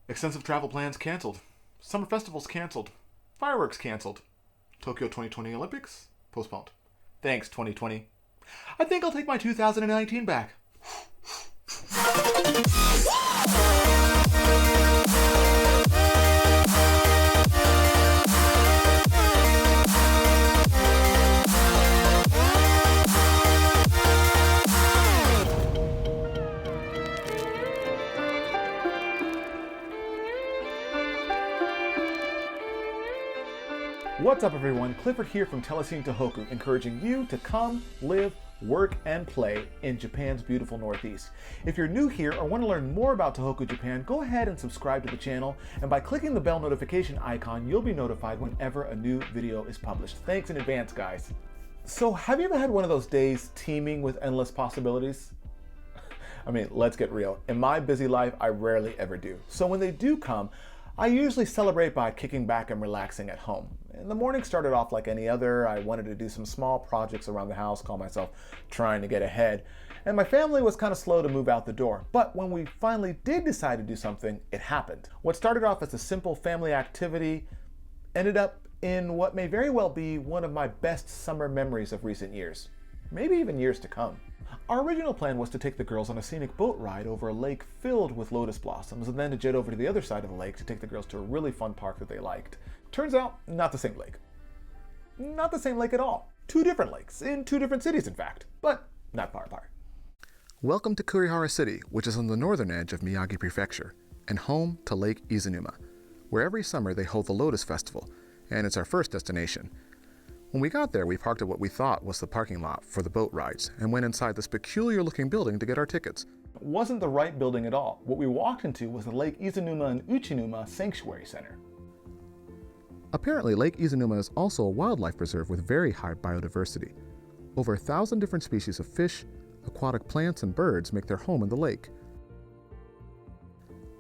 Extensive travel plans canceled. Summer festivals canceled. Fireworks canceled. Tokyo 2020 Olympics postponed. Thanks, 2020. I think I'll take my 2019 back. What's up, everyone? Clifford here from Telescene Tohoku, encouraging you to come, live, work, and play in Japan's beautiful Northeast. If you're new here or want to learn more about Tohoku, Japan, go ahead and subscribe to the channel, and by clicking the bell notification icon, you'll be notified whenever a new video is published. Thanks in advance, guys. So, have you ever had one of those days teeming with endless possibilities? I mean, let's get real. In my busy life, I rarely ever do. So when they do come, I usually celebrate by kicking back and relaxing at home. And the morning started off like any other. I wanted to do some small projects around the house, call myself trying to get ahead. And my family was kind of slow to move out the door. But when we finally did decide to do something, it happened. What started off as a simple family activity ended up in what may very well be one of my best summer memories of recent years. Maybe even years to come. Our original plan was to take the girls on a scenic boat ride over a lake filled with lotus blossoms, and then to jet over to the other side of the lake to take the girls to a really fun park that they liked. Turns out, not the same lake. Not the same lake at all. Two different lakes, in two different cities in fact, but not far apart. Welcome to Kurihara City, which is on the northern edge of Miyagi Prefecture, and home to Lake Izunuma, where every summer they hold the Lotus Festival, and it's our first destination. When we got there, we parked at what we thought was the parking lot for the boat rides and went inside this peculiar-looking building to get our tickets. It wasn't the right building at all. What we walked into was the Lake Izunuma and Uchinuma Sanctuary Center. Apparently, Lake Izunuma is also a wildlife preserve with very high biodiversity. Over 1,000 different species of fish, aquatic plants, and birds make their home in the lake.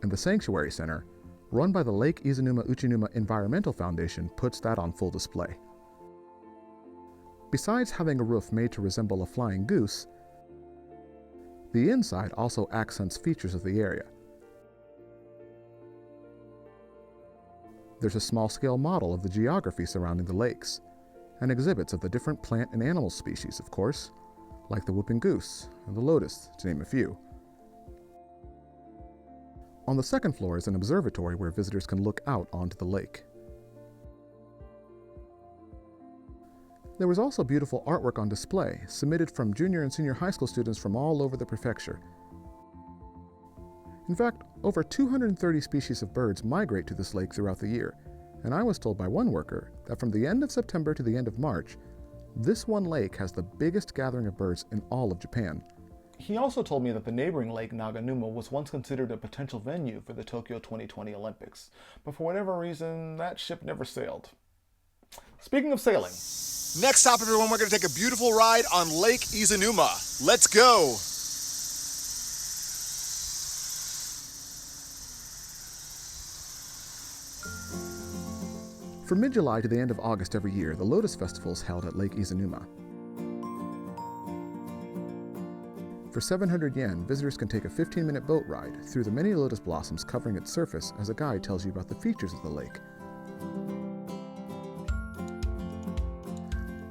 And the Sanctuary Center, run by the Lake Izunuma Uchinuma Environmental Foundation, puts that on full display. Besides having a roof made to resemble a flying goose, the inside also accents features of the area. There's a small-scale model of the geography surrounding the lakes, and exhibits of the different plant and animal species, of course, like the whooping goose and the lotus, to name a few. On the second floor is an observatory where visitors can look out onto the lake. There was also beautiful artwork on display, submitted from junior and senior high school students from all over the prefecture. In fact, over 230 species of birds migrate to this lake throughout the year, and I was told by one worker that from the end of September to the end of March, this one lake has the biggest gathering of birds in all of Japan. He also told me that the neighboring lake Naganuma was once considered a potential venue for the Tokyo 2020 Olympics, but for whatever reason, that ship never sailed. Speaking of sailing. Next stop, everyone, we're going to take a beautiful ride on Lake Izunuma. Let's go! From mid-July to the end of August every year, the Lotus Festival is held at Lake Izunuma. For 700 yen, visitors can take a 15-minute boat ride through the many lotus blossoms covering its surface as a guide tells you about the features of the lake.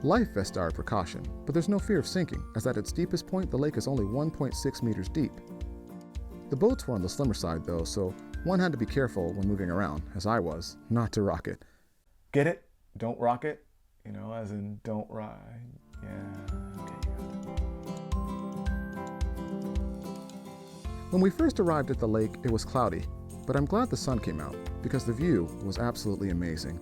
Life vests are a precaution, but there's no fear of sinking, as at its deepest point the lake is only 1.6 meters deep. The boats were on the slimmer side though, so one had to be careful when moving around, as I was, not to rock it. Get it? Don't rock it? You know, as in don't ride. Yeah, okay, When we first arrived at the lake, it was cloudy, but I'm glad the sun came out, because the view was absolutely amazing.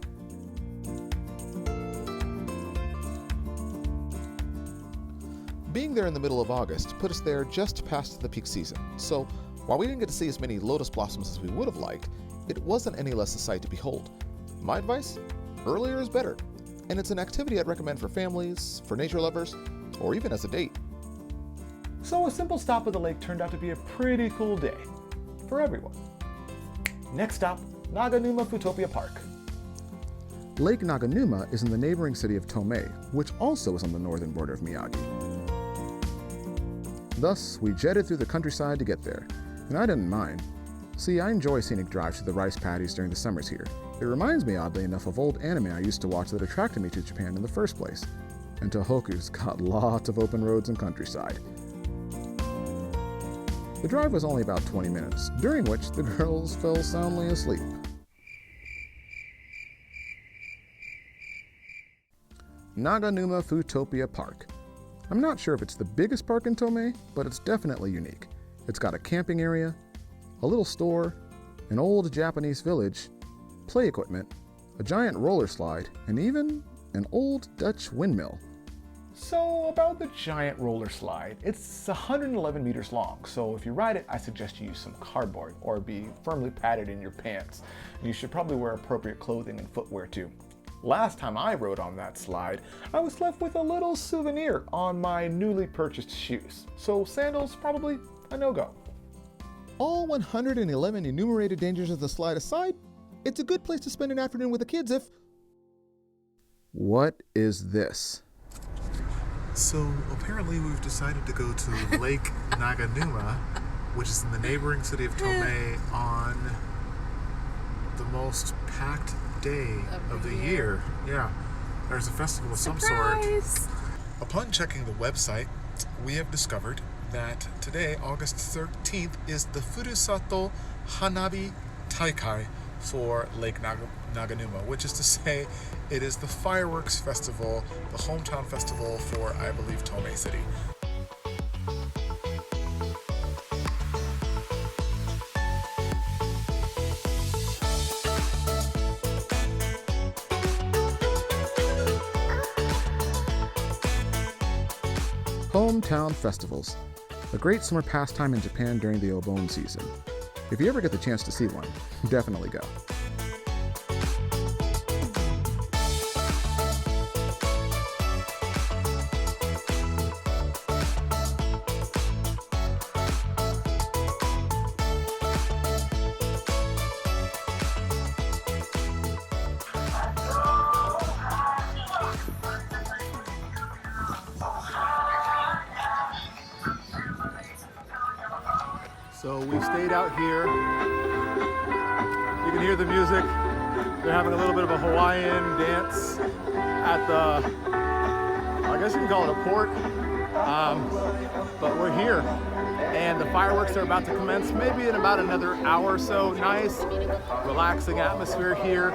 Being there in the middle of August put us there just past the peak season, so while we didn't get to see as many lotus blossoms as we would have liked, it wasn't any less a sight to behold. My advice? Earlier is better, and it's an activity I'd recommend for families, for nature lovers, or even as a date. So a simple stop at the lake turned out to be a pretty cool day for everyone. Next stop, Naganuma Futopia Park. Lake Naganuma is in the neighboring city of Chime, which also is on the northern border of Miyagi. Thus, we jetted through the countryside to get there, and I didn't mind. See, I enjoy scenic drives to the rice paddies during the summers here. It reminds me, oddly enough, of old anime I used to watch that attracted me to Japan in the first place. And Tohoku's got lots of open roads and countryside. The drive was only about 20 minutes, during which the girls fell soundly asleep. Naganuma Futopia Park. I'm not sure if it's the biggest park in Tomei, but it's definitely unique. It's got a camping area, a little store, an old Japanese village, play equipment, a giant roller slide, and even an old Dutch windmill. So about the giant roller slide, it's 111 meters long, so if you ride it, I suggest you use some cardboard or be firmly padded in your pants. You should probably wear appropriate clothing and footwear too. Last time I rode on that slide, I was left with a little souvenir on my newly purchased shoes, so sandals probably a no-go. All 111 enumerated dangers of the slide aside, it's a good place to spend an afternoon with the kids if... What is this? So apparently we've decided to go to Lake Naganuma, which is in the neighboring city of Tomei, on the most packed day of the year. Yeah, there's a festival of some sort. Upon checking the website, we have discovered that today, August 13th, is the Furusato Hanabi Taikai for Lake Naganuma, which is to say, it is the fireworks festival, the hometown festival for, I believe, Tomei City. Hometown festivals, a great summer pastime in Japan during the Obon season. If you ever get the chance to see one, definitely go. So we stayed out here. You can hear the music. They're having a little bit of a Hawaiian dance at the, I guess you can call it a port. But we're here and the fireworks are about to commence maybe in about another hour or so. Nice, relaxing atmosphere here.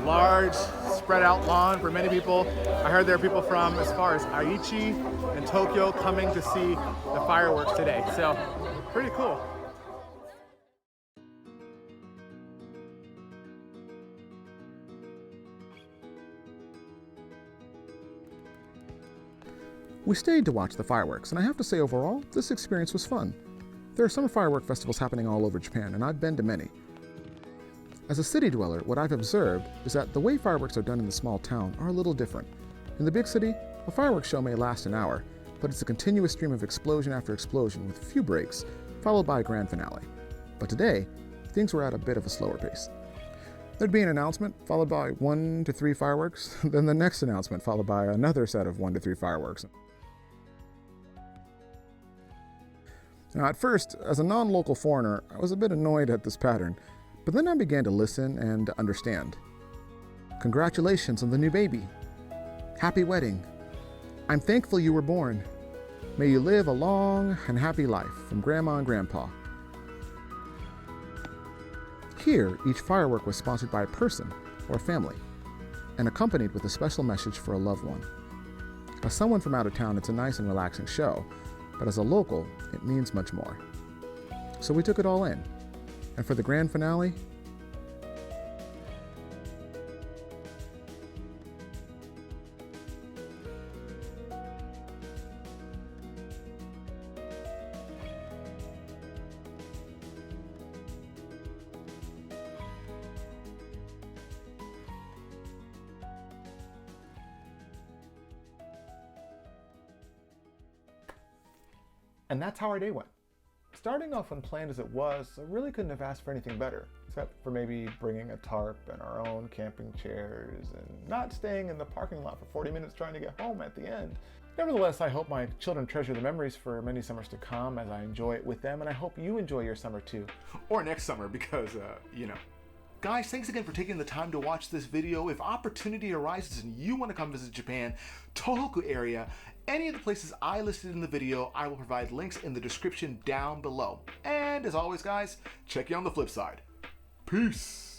Large, spread out lawn for many people. I heard there are people from as far as Aichi and Tokyo coming to see the fireworks today. So, pretty cool. We stayed to watch the fireworks, and I have to say overall, this experience was fun. There are summer firework festivals happening all over Japan, and I've been to many. As a city dweller, what I've observed is that the way fireworks are done in the small town are a little different. In the big city, a fireworks show may last an hour, but it's a continuous stream of explosion after explosion with few breaks, followed by a grand finale. But today, things were at a bit of a slower pace. There'd be an announcement, followed by 1 to 3 fireworks, then the next announcement, followed by another set of 1 to 3 fireworks. Now, at first, as a non-local foreigner, I was a bit annoyed at this pattern, but then I began to listen and understand. Congratulations on the new baby. Happy wedding. I'm thankful you were born. May you live a long and happy life from Grandma and Grandpa. Here, each firework was sponsored by a person or a family and accompanied with a special message for a loved one. As someone from out of town, it's a nice and relaxing show, but as a local, it means much more. So we took it all in. And for the grand finale, and that's how our day went. Starting off unplanned as it was, I really couldn't have asked for anything better, except for maybe bringing a tarp and our own camping chairs and not staying in the parking lot for 40 minutes trying to get home at the end. Nevertheless, I hope my children treasure the memories for many summers to come as I enjoy it with them, and I hope you enjoy your summer too. Or next summer, because, you know. Guys, thanks again for taking the time to watch this video. If opportunity arises and you want to come visit Japan, Tohoku area, any of the places I listed in the video, I will provide links in the description down below. And as always, guys, check you on the flip side. Peace!